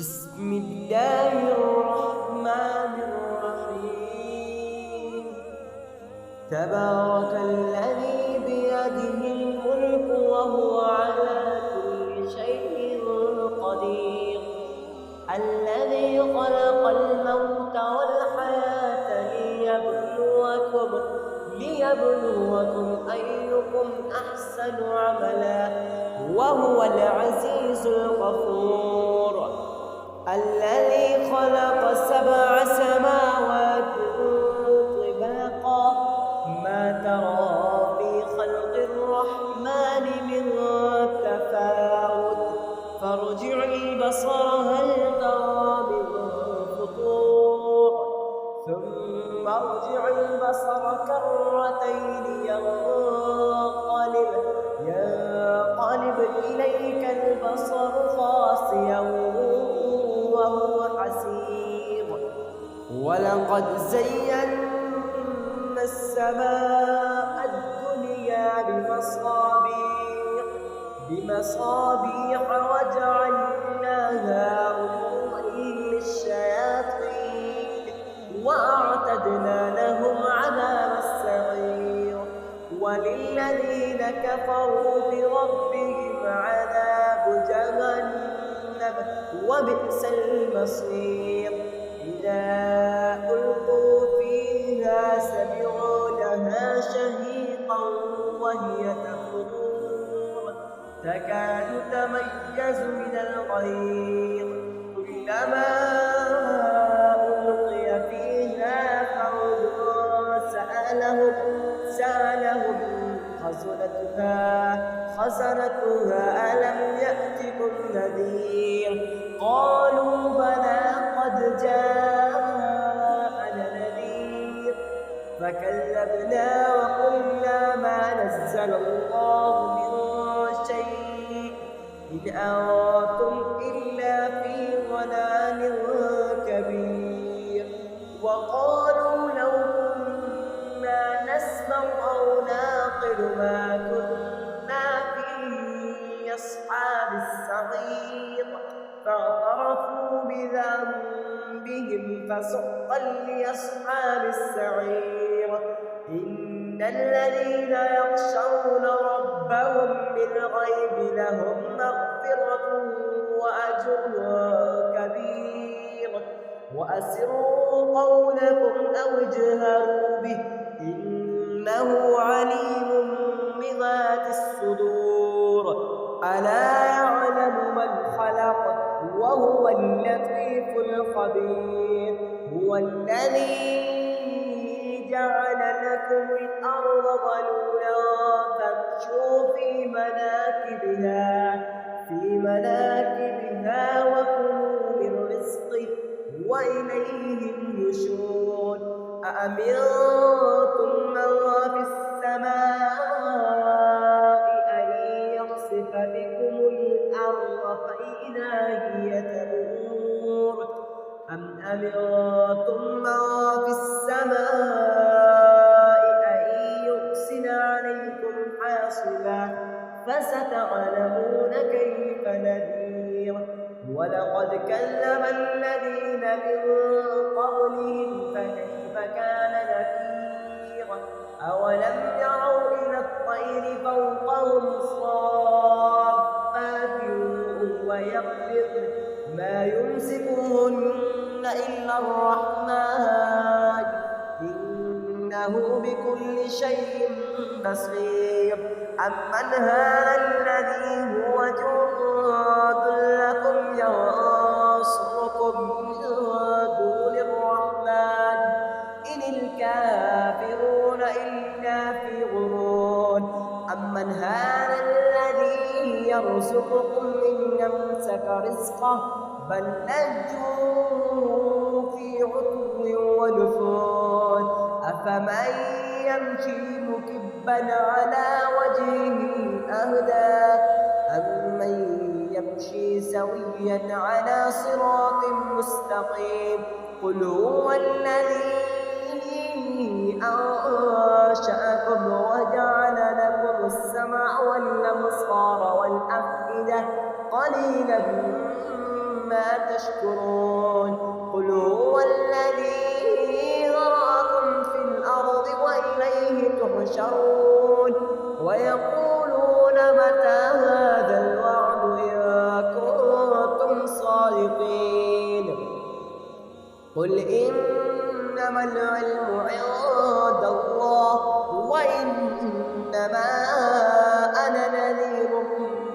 بسم الله الرحمن الرحيم. تبارك الذي بيده الملك وهو على كل شيء قدير، الذي خلق الموت والحياة ليبلوكم أيكم أحسن عملا، وهو العزيز الغفور. الذي خلق 7 سماوات طباقا، ما ترى في خلق الرحمن من تفاوت، فارجع البصر هل ترى من فطور، ثم ارجع البصر كرتين ينقلب إليك البصر خاسئا وهو حسير. ولقد زينا السماء الدنيا بمصابيح وجعلناها رجوما للشياطين وأعتدنا لهم عذاب السعير. وللذين كفروا بربهم عذاب جهنم وبئس المصير. إذا ألقوا فيها سمعوا لها شهيقا وهي تفور، تكاد تميز من الغيظ، كلما ألقي فيها فوج سألهم خزنتها ألم يأتكم نذير؟ قالوا بلى قد جاءنا نذير، فكذبنا وقلنا ما نزل الله من شيء إن أنتم إلا في ضلال كبير. وقالوا لو كنا نسمع أو نعقل ما كنا في أصحاب السعير، فاعترفوا بذنبهم فسحقا لأصحاب السعير. إن الذين يخشون ربهم بالغيب لهم مغفرة وأجر كبير. وأسروا قولكم أو اجهروا به إنه عليم بذات الصدور. ألا يعلم من خلق وهو اللطيف الخبير. هو الذي جعل لكم الأرض ظلولا فامشوا في مناكبها وكلوا من رزقه وإليه النشور. أأمنتم من في السماء أن يخسف بكم الأرض فإذا هي تمور، أم أمنتم من في السماء أن يرسل عليكم حاصبا، فستعلمون كيف نذير. ولقد كذب الذين من قبلهم فكيف كان نكير. أولم يروا إلى الطير فوقهم صافات ويقبضن ما يمسكهن إلا الرحمن إنه بكل شيء بصير. أمن هذا الذي هو جند لكم ينصركم من دون الرحمن إن الكافرون إلا في غرور. أمن هذا الذي يرزقكم إن يمسك رزقه بل لجوا في عتو ونفور. أفمن يمشي مكبا على وجهه أهدى أمن يمشي سويا على صراط مستقيم. قل هو الذي أنشأكم وجعل لكم السمع والأبصار والأفئدة قليلا ما تشكرون قل هو الذي ذرأكم في الأرض وإليه تحشرون ويقولون متى هذا الوعد إن كنتم صادقين قل إنما العلم عند الله وإنما أنا نذير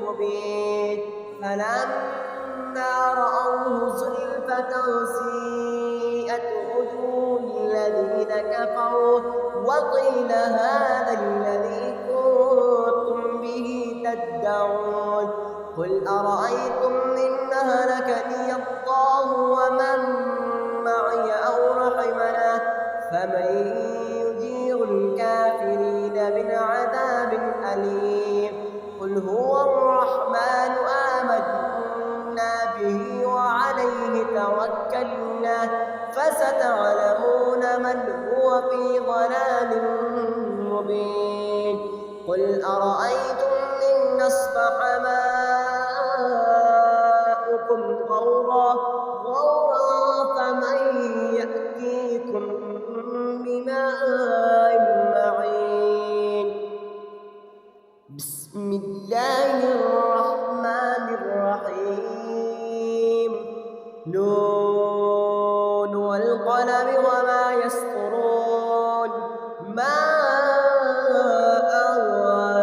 مبين فلما رأوه زلفة سيئت وجوه الذين كفروا وقيل هذا الذي كنتم به تدعون قل أرأيتم إن أهلكني الله ومن معي أو رحمنا فمن يجير الكافرين من عذاب أليم قل هو الرحمن آمنا به وعليه توكلنا فستعلمون من هو في ضلال مبين قل أرأيتم إن أصبح ماؤكم غورا فمن يأتيكم بماء معين بسم الله الرحمن الرحيم نون والقلم وما يسطرون ما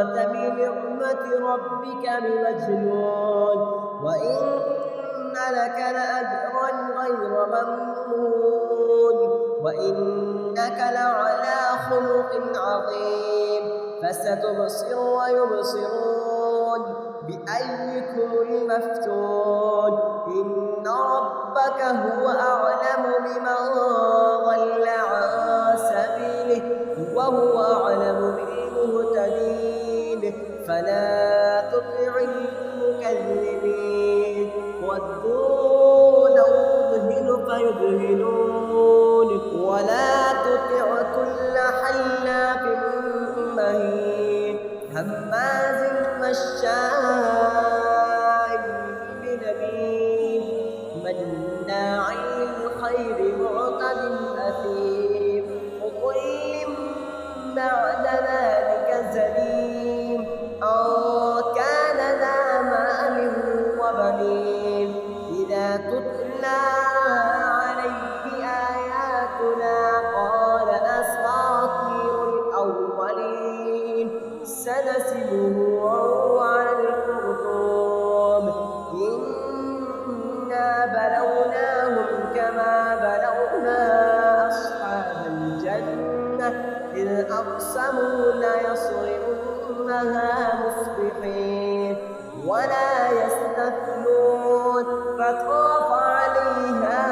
أنت بنعمة ربك بمجنون وإن لك لأجرا غير ممنون وإنك لعلى خلق عظيم فستبصر ويبصرون بأيكم المفتون إن ربك هو أعلم بمن ضل عن سبيله وهو أعلم بالمهتدين فلا تطع المكذبين ودوا لو تدهن فيدهنون ولا تطع كل حلاف مهين هماز مشاء بنميم مناع للخير معتد أثيم وكل بعد ذلك زليم كان ذا مال وبنين إذا تتلى عليه آياتنا قال أساطير الأولين سنسمه على الخرطوم إنا بلوناهم كما بلونا أصحاب الجنة إذ أقسموا ليصرمنها مصبحين ولا يستثنون فطاف عليها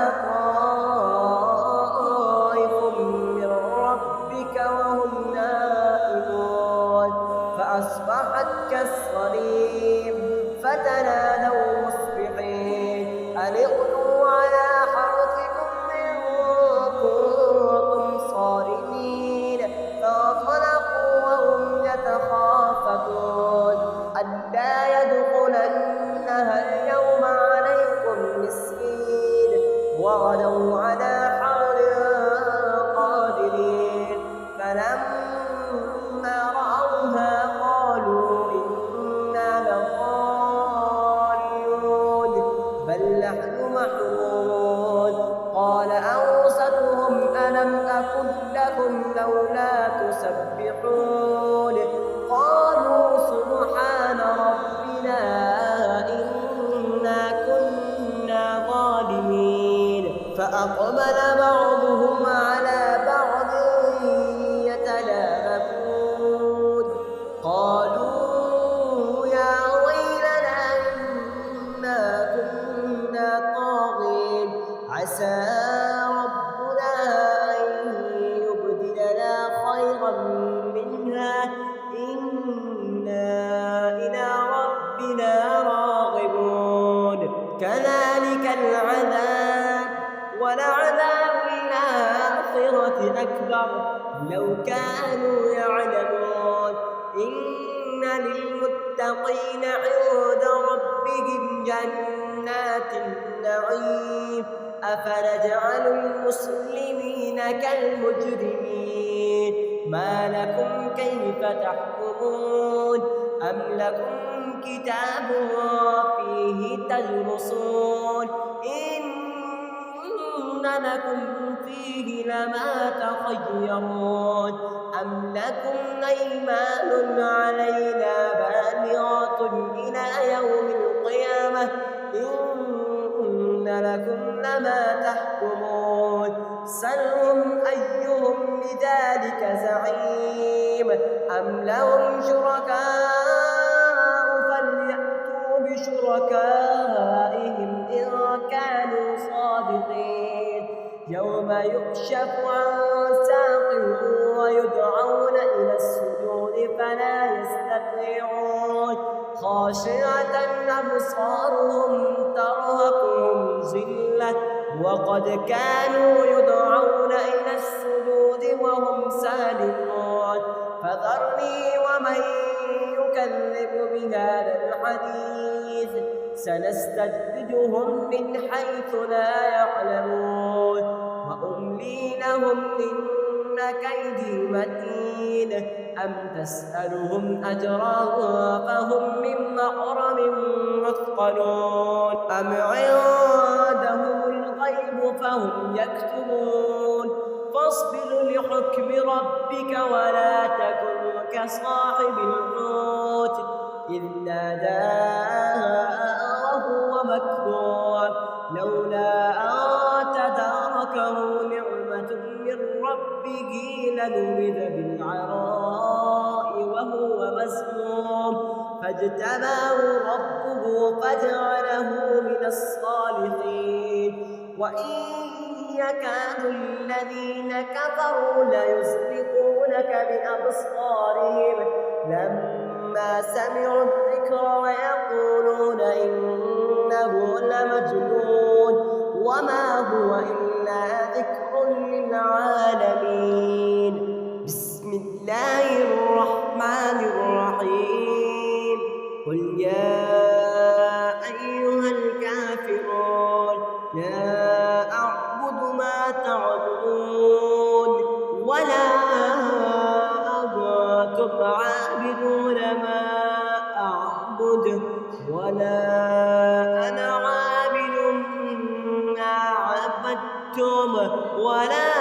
طائف من ربك وهم نائمون فأصبحت كالصريم فتنادوا مصبحين أن اغدوا على حرثكم إن كنتم صارمين فانطلقوا وهم يتخافتون ألا يدخلنها اليوم عليكم مسكين وغدوا على حرد قادرين فلما رأوها قالوا إنا لضالون بل نحن محرومون قال أوسطهم ألم أقل لكم لولا تسبحون قالوا سبحان ربنا إنا كنا ظالمين فأقبل بعضهم على بعض يتلاومون قالوا يا ويلنا إنا كنا طاغين عسى ربنا أن يبدلنا خيرا منها إنا إلى ربنا راغبون كذلك العذاب ولعذاب الآخرة أكبر لو كانوا يعلمون إن للمتقين عند ربهم جنات جنات النعيم أفنجعل المسلمين كالمجرمين ما لكم كيف تحكمون أم لكم كتاب فيه تدرسون إن لكم فيه لما تخيرون أم لكم أيمان علينا بالغة إلى يوم القيامة إن لكم لما تحكمون سلهم أيهم بذلك زعيم أم لهم شركاء فليأتوا بشركائهم إن كانوا صادقين يوم يكشف عن ساق ويدعون إلى السجود فلا يستطيعون خاشعة أبصارهم ترهقهم ذلة وقد كانوا يدعون إلى السجود وهم سالمون فذرني ومن يكذب بهذا الحديث سنستدرجهم من حيث لا يعلمون وأملي لهم إن كيدي متين أم تسألهم أجرا فهم من مغرم مثقلون أم عندهم الغيب فهم يكتبون فاصبر لحكم ربك ولا تكن كصاحب الحوت إذ نادى وهو مكذوب لولا أن تداركه نعمة من ربه لنبذ بالعراء وهو مسموم فاجتباه ربه فجعله من الصالحين وإن يكاد الذين كفروا ليزلقونك بأبصارهم لما سمعوا الذكر ويقولون إنه لمجنون وما هو إلا ذكر للعالمين بسم الله الرحمن الرحيم قل يا أيها الكافرون لا أعبد ما تعبدون ولا أنتم عابدون ما أعبد ولا أنا عابد ما عبدتم ولا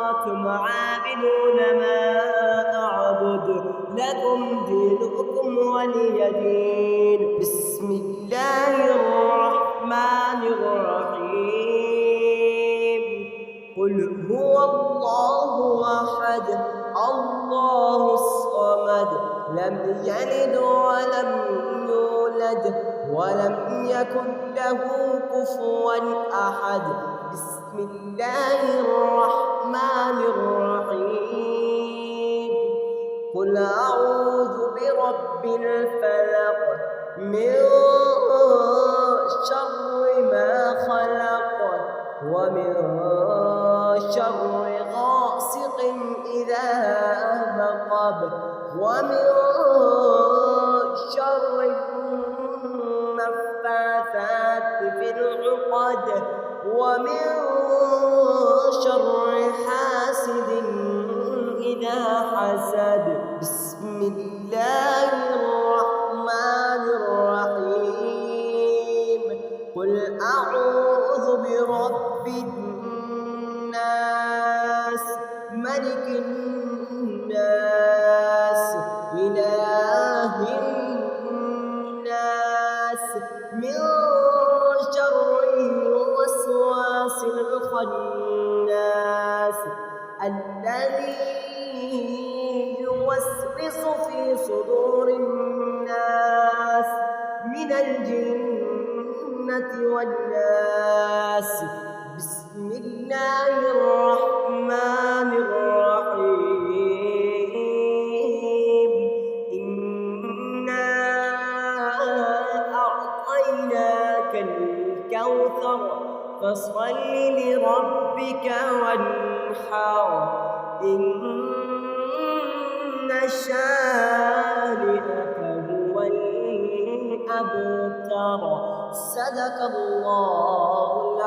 أنتم عابدون ما أعبد لكم دينكم ولي دين بسم الله الرحمن الرحيم قل هو الله أحد الله الصمد لم يلد ولم يولد ولم يكن له كفوا أحد بسم الله الرحمن الرحيم قل أعوذ برب الفلق من شر ما خلق ومن شر غاسق إذا وقب ومن شر النفاثات في العقد ومن شر حاسد إذا حسد بسم الله الرحمن الرحيم قل أعوذ برب الناس ملك الناس إله الناس من شر الوسواس الخناس الذي يوسوس في صدور الناس من الجنة والناس بسم الله الرحمن الرحيم إنا أعطيناك الكوثر فصل لربك وانحر إن شانئك هو الأبتر صدق الله